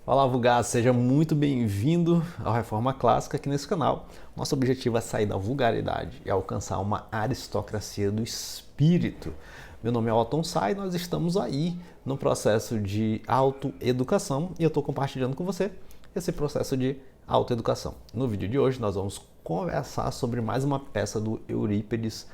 Olá, Vulgaz, seja muito bem-vindo ao Reforma Clássica aqui nesse canal. Nosso objetivo é sair da vulgaridade e alcançar uma aristocracia do espírito. Meu nome é Otton Sá e nós estamos aí no processo de autoeducação e eu estou compartilhando com você esse processo de autoeducação. No vídeo de hoje nós vamos conversar sobre mais uma peça do Eurípides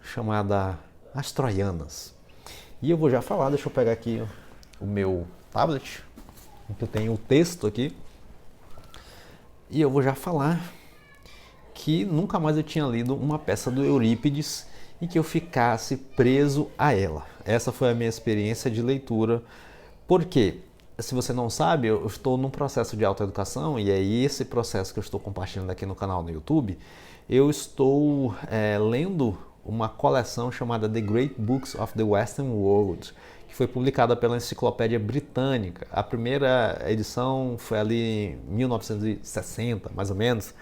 chamada As Troianas. E eu vou já falar, deixa eu pegar aqui o meu tablet, que eu tenho o texto aqui, e eu vou já falar que nunca mais eu tinha lido uma peça do Eurípides e que eu ficasse preso a ela. Essa foi a minha experiência de leitura, porque, se você não sabe, eu estou num processo de autoeducação e é esse processo que eu estou compartilhando aqui no canal no YouTube. Eu estou lendo uma coleção chamada The Great Books of the Western World, que foi publicada pela Enciclopédia Britânica. A primeira edição foi ali em 1960, mais ou menos,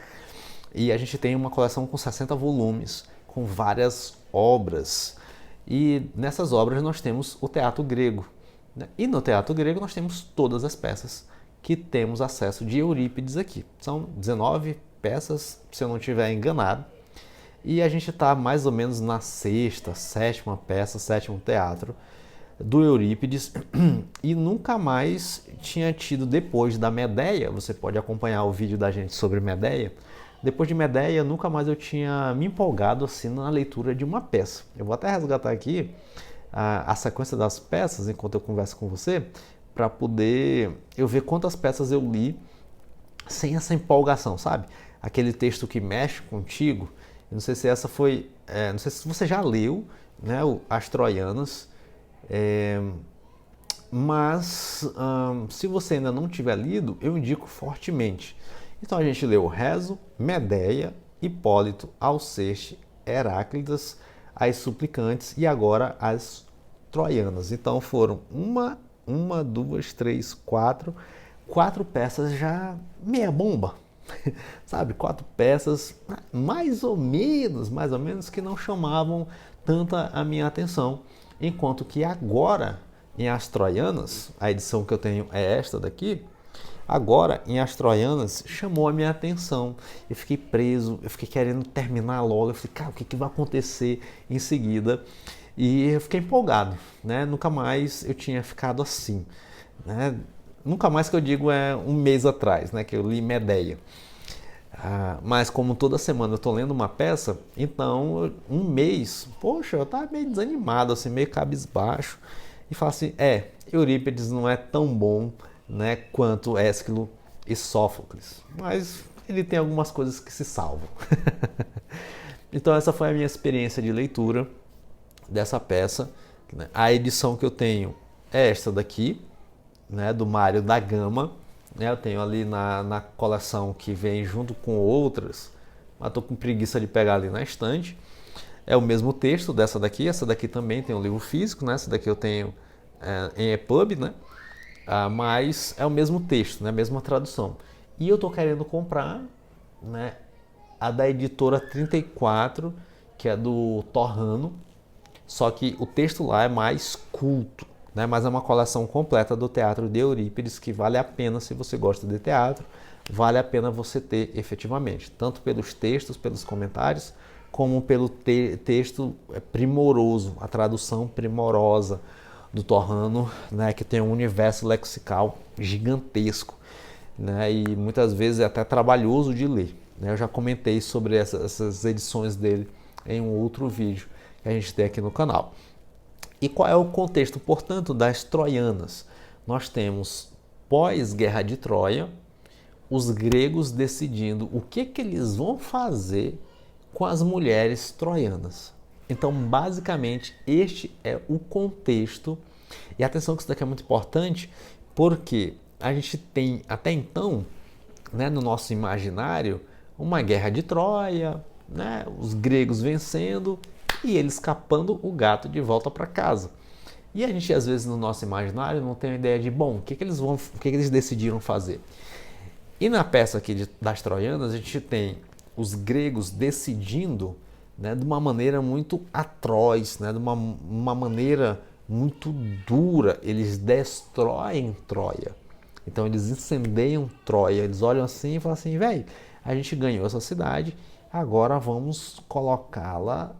e a gente tem uma coleção com 60 volumes, com várias obras. E nessas obras nós temos o teatro grego. E no teatro grego nós temos todas as peças que temos acesso de Eurípides aqui. São 19 peças, se eu não estiver enganado. E a gente está mais ou menos na sexta, sétima peça, sétimo teatro do Eurípides, e nunca mais tinha tido, depois da Medéia, você pode acompanhar o vídeo da gente sobre Medéia, depois de Medéia nunca mais eu tinha me empolgado assim na leitura de uma peça. Eu vou até resgatar aqui a sequência das peças enquanto eu converso com você, para poder eu ver quantas peças eu li sem essa empolgação, sabe? Aquele texto que mexe contigo. Eu não sei se essa foi, não sei se você já leu, né, As Troianas, mas se você ainda não tiver lido, eu indico fortemente. Então a gente leu Reso, Medéia, Hipólito, Alceste, Heráclidas, as Suplicantes e agora as Troianas. Então foram duas, três, quatro peças já meia bomba. Sabe, 4 peças mais ou menos que não chamavam tanta a minha atenção. Enquanto que agora, em As Troianas, a edição que eu tenho é esta daqui, agora em As Troianas chamou a minha atenção. Eu fiquei preso, eu fiquei querendo terminar logo, eu falei, cara, o que vai acontecer em seguida? E eu fiquei empolgado, né? Nunca mais eu tinha ficado assim, né? Nunca mais que eu digo é um mês atrás, né? Que eu li Medéia. Mas como toda semana eu estou lendo uma peça, então um mês, poxa, eu estava meio desanimado, assim, meio cabisbaixo. E falo assim, Eurípides não é tão bom, né, quanto Ésquilo e Sófocles. Mas ele tem algumas coisas que se salvam. Então essa foi a minha experiência de leitura dessa peça. A edição que eu tenho é esta daqui, né, do Mário da Gama. Eu tenho ali na coleção que vem junto com outras, mas estou com preguiça de pegar ali na estante. É o mesmo texto dessa daqui, essa daqui também tem um livro físico, né? Essa daqui eu tenho em EPUB, né? Mas é o mesmo texto, né? A mesma tradução. E eu estou querendo comprar, né, a da editora 34, que é do Torrano, só que o texto lá é mais culto, né? Mas é uma coleção completa do teatro de Eurípides que vale a pena, se você gosta de teatro, vale a pena você ter efetivamente, tanto pelos textos, pelos comentários, como pelo texto primoroso, a tradução primorosa do Torrano, né? Que tem um universo lexical gigantesco, né? E muitas vezes é até trabalhoso de ler, né? Eu já comentei sobre essas edições dele em um outro vídeo que a gente tem aqui no canal. E qual é o contexto, portanto, das Troianas? Nós temos, pós-guerra de Troia, os gregos decidindo o que eles vão fazer com as mulheres troianas. Então, basicamente, este é o contexto. E atenção que isso daqui é muito importante, porque a gente tem, até então, né, no nosso imaginário, uma guerra de Troia, né, os gregos vencendo e ele escapando o gato de volta para casa. E a gente, às vezes, no nosso imaginário não tem uma ideia de, bom, o que eles decidiram fazer. E na peça aqui das Troianas, a gente tem os gregos decidindo, né, de uma maneira muito atroz, né, de uma maneira muito dura. Eles destroem Troia. Então eles incendeiam Troia, eles olham assim e falam assim, velho, a gente ganhou essa cidade, agora vamos colocá-la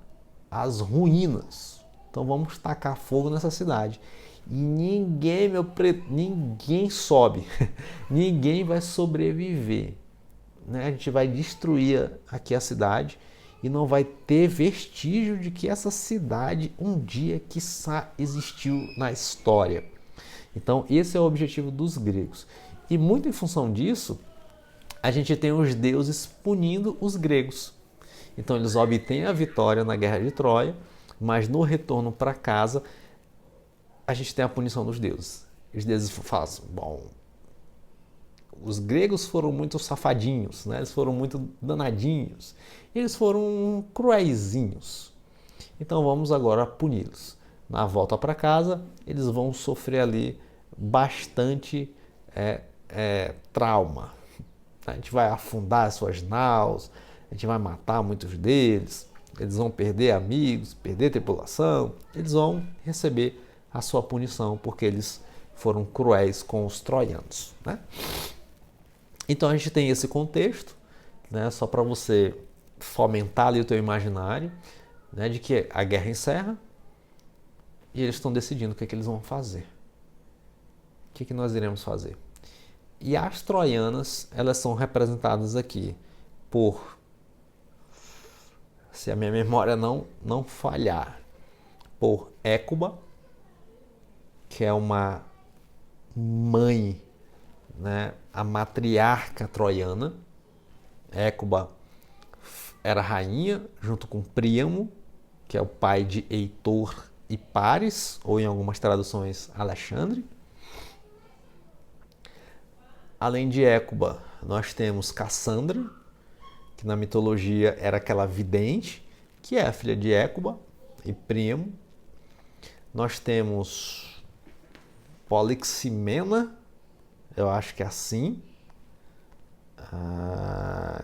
às ruínas. Então vamos tacar fogo nessa cidade. E ninguém, ninguém sobe, ninguém vai sobreviver. Né? A gente vai destruir aqui a cidade e não vai ter vestígio de que essa cidade um dia, quiçá, existiu na história. Então esse é o objetivo dos gregos. E muito em função disso, a gente tem os deuses punindo os gregos. Então eles obtêm a vitória na guerra de Troia, mas no retorno para casa a gente tem a punição dos deuses. Os deuses falam assim, bom, os gregos foram muito safadinhos, né? Eles foram muito danadinhos, eles foram cruéisinhos. Então vamos agora puni-los. Na volta para casa, eles vão sofrer ali bastante trauma. A gente vai afundar as suas naus, a gente vai matar muitos deles, eles vão perder amigos, perder tripulação, eles vão receber a sua punição porque eles foram cruéis com os troianos, né? Então a gente tem esse contexto, né, só para você fomentar ali o teu imaginário, né, de que a guerra encerra e eles estão decidindo o que é que eles vão fazer. O que é que nós iremos fazer? E as troianas, elas são representadas aqui por, se a minha memória não falhar, por Écuba, que é uma mãe, né, a matriarca troiana. Écuba era rainha junto com Príamo, que é o pai de Heitor e Paris, ou em algumas traduções Alexandre. Além de Écuba, nós temos Cassandra, que na mitologia era aquela vidente, que é a filha de Écuba e Príamo. Nós temos Poliximena, eu acho que é assim.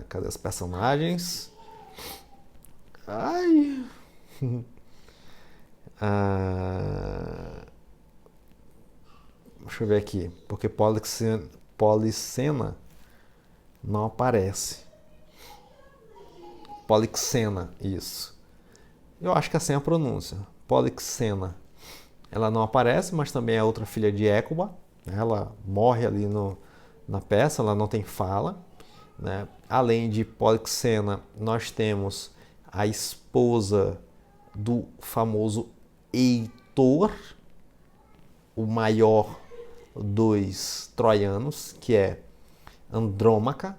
Cadê os personagens? Ai. Deixa eu ver aqui, porque Policena não aparece. Polixena, isso. Eu acho que assim é a pronúncia. Polixena. Ela não aparece, mas também é outra filha de Écuba. Ela morre ali na peça, ela não tem fala. Né? Além de Polixena, nós temos a esposa do famoso Heitor, o maior dos troianos, que é Andrômaca.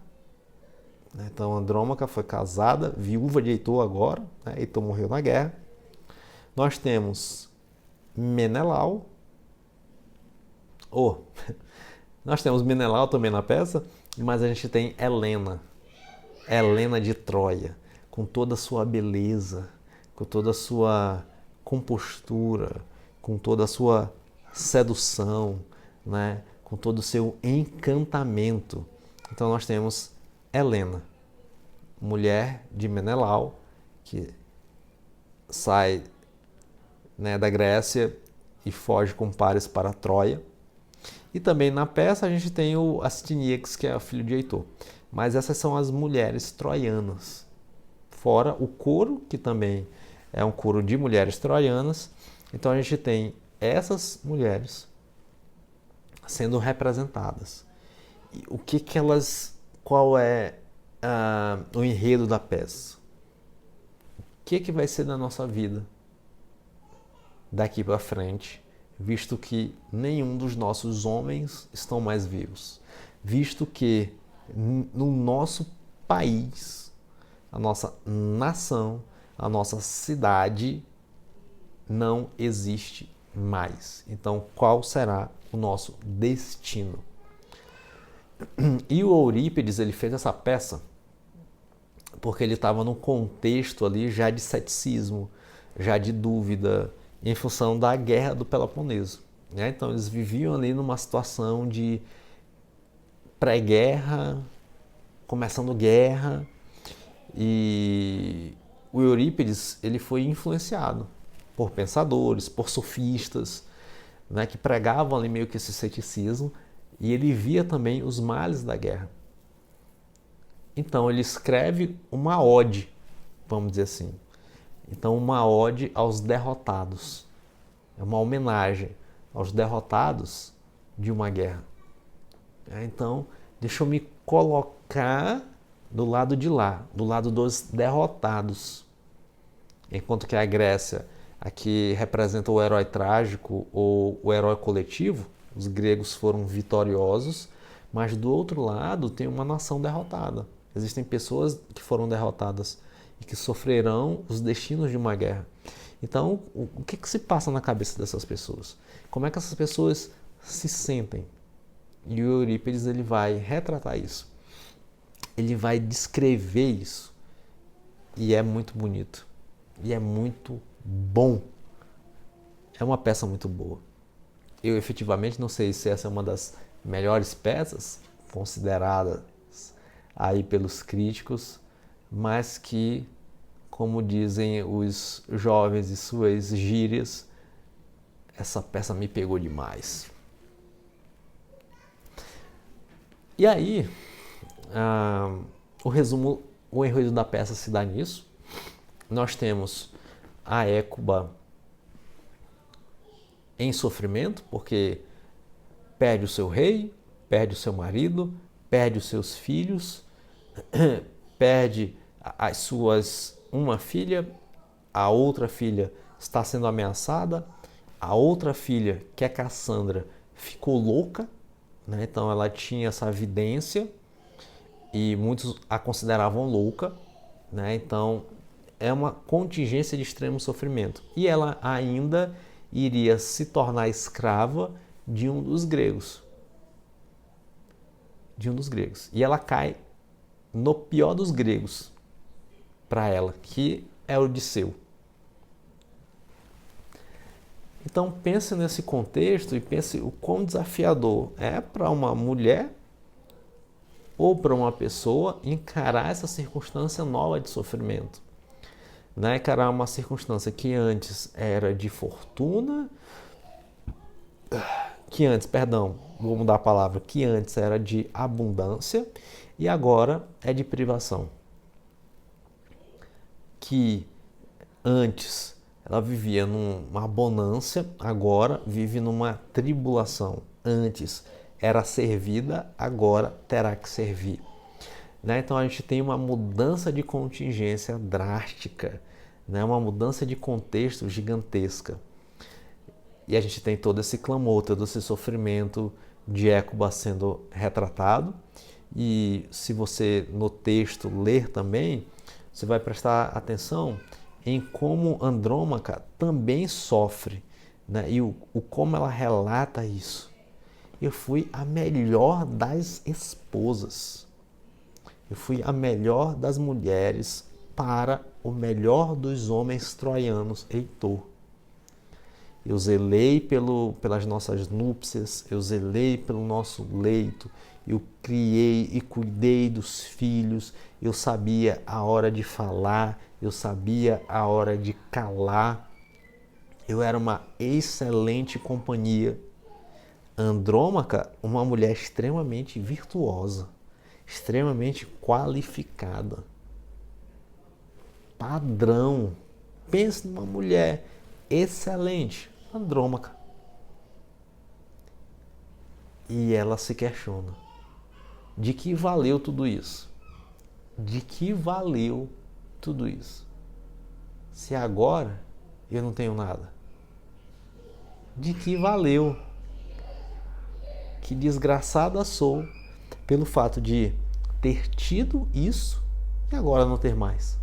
Então Andrômaca foi casada, viúva de Heitor agora, né? Heitor morreu na guerra. Nós temos Menelau. Nós temos Menelau também na peça, mas a gente tem Helena de Troia, com toda a sua beleza, com toda a sua compostura, com toda a sua sedução, né? Com todo o seu encantamento. Então nós temos Helena, mulher de Menelau, que sai, né, da Grécia e foge com Paris para Troia. E também na peça a gente tem o Astyniax, que é o filho de Heitor. Mas essas são as mulheres troianas. Fora o coro, que também é um coro de mulheres troianas. Então a gente tem essas mulheres sendo representadas. E o que elas... Qual é o enredo da peça? O que vai ser da nossa vida daqui para frente, visto que nenhum dos nossos homens estão mais vivos, visto que no nosso país, a nossa nação, a nossa cidade não existe mais. Então, qual será o nosso destino? E o Eurípides, ele fez essa peça porque ele estava num contexto ali já de ceticismo, já de dúvida, em função da guerra do Peloponeso. Né? Então eles viviam ali numa situação de pré-guerra, começando guerra, e o Eurípides ele foi influenciado por pensadores, por sofistas, né, que pregavam ali meio que esse ceticismo, e ele via também os males da guerra. Então ele escreve uma ode, vamos dizer assim. Então uma ode aos derrotados. É uma homenagem aos derrotados de uma guerra. Então, deixa eu me colocar do lado de lá, do lado dos derrotados. Enquanto que a Grécia aqui representa o herói trágico ou o herói coletivo, os gregos foram vitoriosos, mas do outro lado tem uma nação derrotada. Existem pessoas que foram derrotadas e que sofrerão os destinos de uma guerra. Então, o que se passa na cabeça dessas pessoas? Como é que essas pessoas se sentem? E o Eurípides ele vai retratar isso. Ele vai descrever isso. E é muito bonito. E é muito bom. É uma peça muito boa. Eu efetivamente não sei se essa é uma das melhores peças consideradas aí pelos críticos, mas que, como dizem os jovens e suas gírias, essa peça me pegou demais. E aí, o enredo da peça se dá nisso. Nós temos a Hécuba em sofrimento, porque perde o seu rei, perde o seu marido, perde os seus filhos, perde as suas uma filha, a outra filha está sendo ameaçada, a outra filha, que é Cassandra, ficou louca, né? Então ela tinha essa vidência e muitos a consideravam louca, né? Então é uma contingência de extremo sofrimento. E ela ainda iria se tornar escrava de um dos gregos. E ela cai no pior dos gregos para ela, que é Odisseu. Então pense nesse contexto e pense o quão desafiador é para uma mulher ou para uma pessoa encarar essa circunstância nova de sofrimento. Né? Encarar uma circunstância que antes era de fortuna, que antes era de abundância e agora é de privação. Que antes ela vivia numa bonância, agora vive numa tribulação. Antes era servida, agora terá que servir. Né? Então a gente tem uma mudança de contingência drástica, né? Uma mudança de contexto gigantesca. E a gente tem todo esse clamor, todo esse sofrimento de Hécuba sendo retratado. E se você no texto ler também, você vai prestar atenção em como Andrômaca também sofre, né? E como ela relata isso. Eu fui a melhor das esposas. Eu fui a melhor das mulheres para o melhor dos homens troianos, Heitor. Eu zelei pelas nossas núpcias, eu zelei pelo nosso leito, eu criei e cuidei dos filhos, eu sabia a hora de falar, eu sabia a hora de calar. Eu era uma excelente companhia. Andrômaca, uma mulher extremamente virtuosa, extremamente qualificada, padrão. Pense numa mulher excelente, Andrômaca. E ela se questiona: de que valeu tudo isso? De que valeu tudo isso? Se agora eu não tenho nada. De que valeu? Que desgraçada sou pelo fato de ter tido isso e agora não ter mais.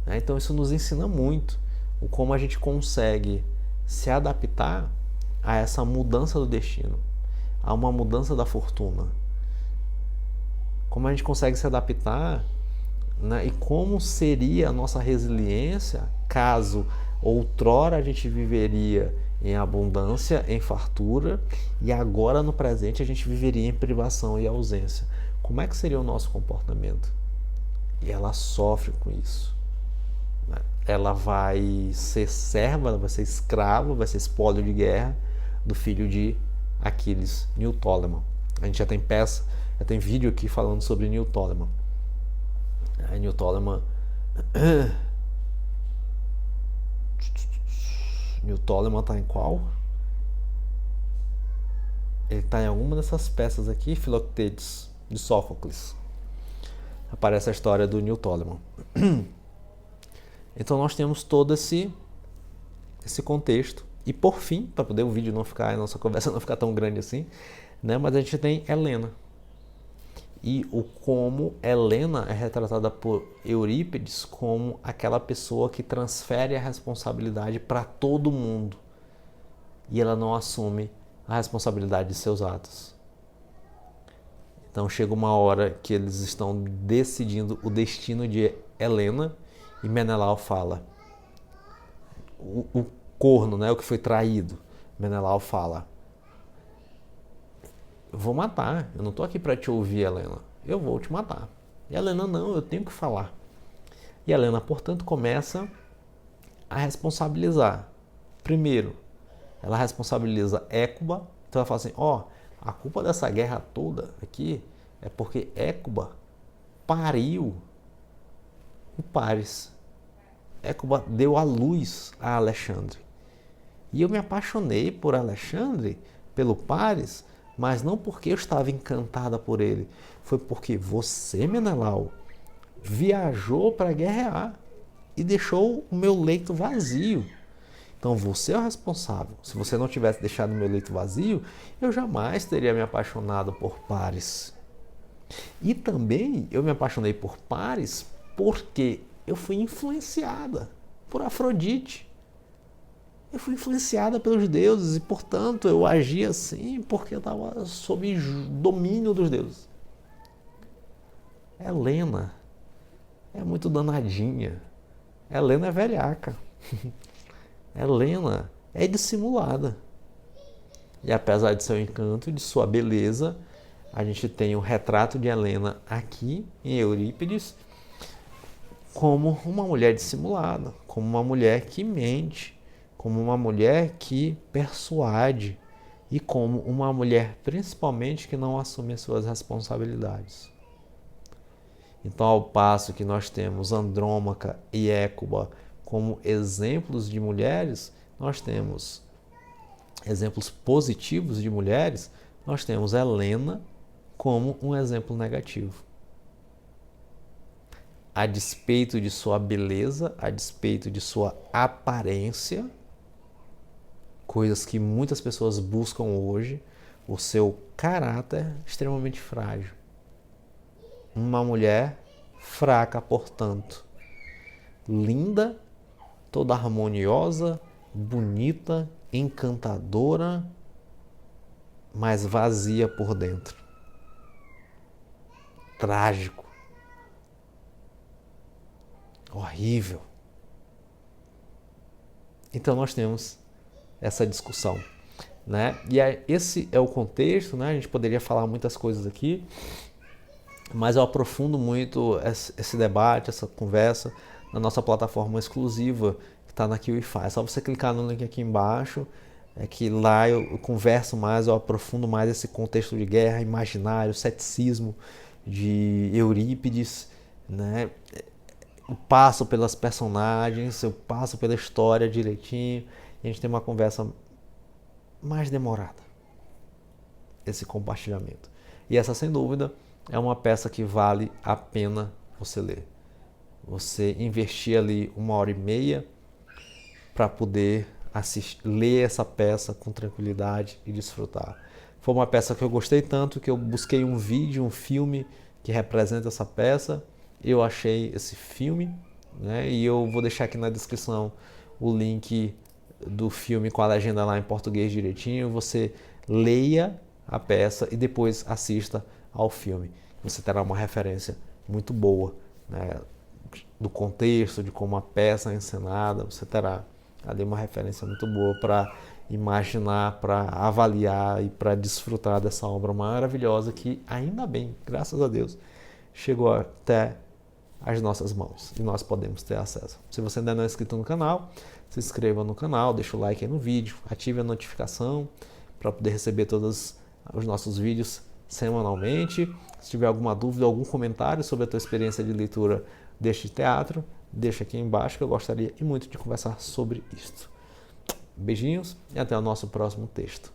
Então isso nos ensina muito o como a gente consegue se adaptar a essa mudança do destino, a uma mudança da fortuna. Como a gente consegue se adaptar, né? E como seria a nossa resiliência caso outrora a gente viveria em abundância, em fartura, e agora no presente a gente viveria em privação e ausência. Como é que seria o nosso comportamento? E ela sofre com isso. Ela vai ser serva, ela vai ser escrava, vai ser espólio de guerra do filho de Aquiles Neoptólemo. A gente já tem peça, já tem vídeo aqui falando sobre Neoptólemo. Neoptólemo está em qual? Ele está em alguma dessas peças aqui, Filoctetes, de Sófocles. Aparece a história do Neoptólemo. Então nós temos todo esse contexto. E por fim, para poder o vídeo não ficar, a nossa conversa não ficar tão grande assim, né? Mas a gente tem Helena. E como Helena é retratada por Eurípides como aquela pessoa que transfere a responsabilidade para todo mundo. E ela não assume a responsabilidade de seus atos. Então chega uma hora que eles estão decidindo o destino de Helena e Menelau fala, o corno, né, o que foi traído, Menelau fala, eu vou matar, eu não estou aqui para te ouvir, Helena, eu vou te matar. E Helena, não, eu tenho que falar. E Helena, portanto, começa a responsabilizar. Primeiro, ela responsabiliza Écuba, então ela fala assim, a culpa dessa guerra toda aqui é porque Écuba pariu o Paris. Écuba deu à luz a Alexandre. E eu me apaixonei por Alexandre, pelo Paris, mas não porque eu estava encantada por ele. Foi porque você, Menelau, viajou para guerrear e deixou o meu leito vazio. Então você é o responsável. Se você não tivesse deixado o meu leito vazio, eu jamais teria me apaixonado por Paris. E também eu me apaixonei por Paris porque eu fui influenciada por Afrodite. Eu fui influenciada pelos deuses e, portanto, eu agi assim porque eu estava sob domínio dos deuses. Helena é muito danadinha. Helena é velhaca. Helena é dissimulada. E apesar de seu encanto e de sua beleza, a gente tem o retrato de Helena aqui em Eurípides como uma mulher dissimulada, como uma mulher que mente, como uma mulher que persuade e como uma mulher principalmente que não assume as suas responsabilidades. Então, ao passo que nós temos Andrômaca e Écuba como exemplos de mulheres, nós temos exemplos positivos de mulheres, nós temos Helena como um exemplo negativo. A despeito de sua beleza, a despeito de sua aparência, coisas que muitas pessoas buscam hoje, o seu caráter extremamente frágil. Uma mulher fraca, portanto, linda, toda harmoniosa, bonita, encantadora, mas vazia por dentro. Trágico. Horrível. Então nós temos essa discussão, né? E esse é o contexto, né? A gente poderia falar muitas coisas aqui, mas eu aprofundo muito esse debate, essa conversa na nossa plataforma exclusiva que está na QIFI. É só você clicar no link aqui embaixo, que lá eu converso mais, eu aprofundo mais esse contexto de guerra, imaginário, ceticismo de Eurípides, né? Eu passo pelas personagens, eu passo pela história direitinho e a gente tem uma conversa mais demorada, esse compartilhamento. E essa, sem dúvida, é uma peça que vale a pena você ler. Você investir ali 1h30 para poder ler essa peça com tranquilidade e desfrutar. Foi uma peça que eu gostei tanto que eu busquei um vídeo, um filme que representa essa peça. Eu achei esse filme, né? E eu vou deixar aqui na descrição o link do filme com a legenda lá em português direitinho. Você leia a peça e depois assista ao filme. Você terá uma referência muito boa, né? Do contexto, de como a peça é encenada. Você terá ali uma referência muito boa para imaginar, para avaliar e para desfrutar dessa obra maravilhosa que, ainda bem, graças a Deus, chegou até as nossas mãos e nós podemos ter acesso. Se você ainda não é inscrito no canal, se inscreva no canal, deixa o like aí no vídeo, ative a notificação para poder receber todos os nossos vídeos semanalmente. Se tiver alguma dúvida, algum comentário sobre a tua experiência de leitura deste teatro, deixa aqui embaixo que eu gostaria muito de conversar sobre isto. Beijinhos e até o nosso próximo texto.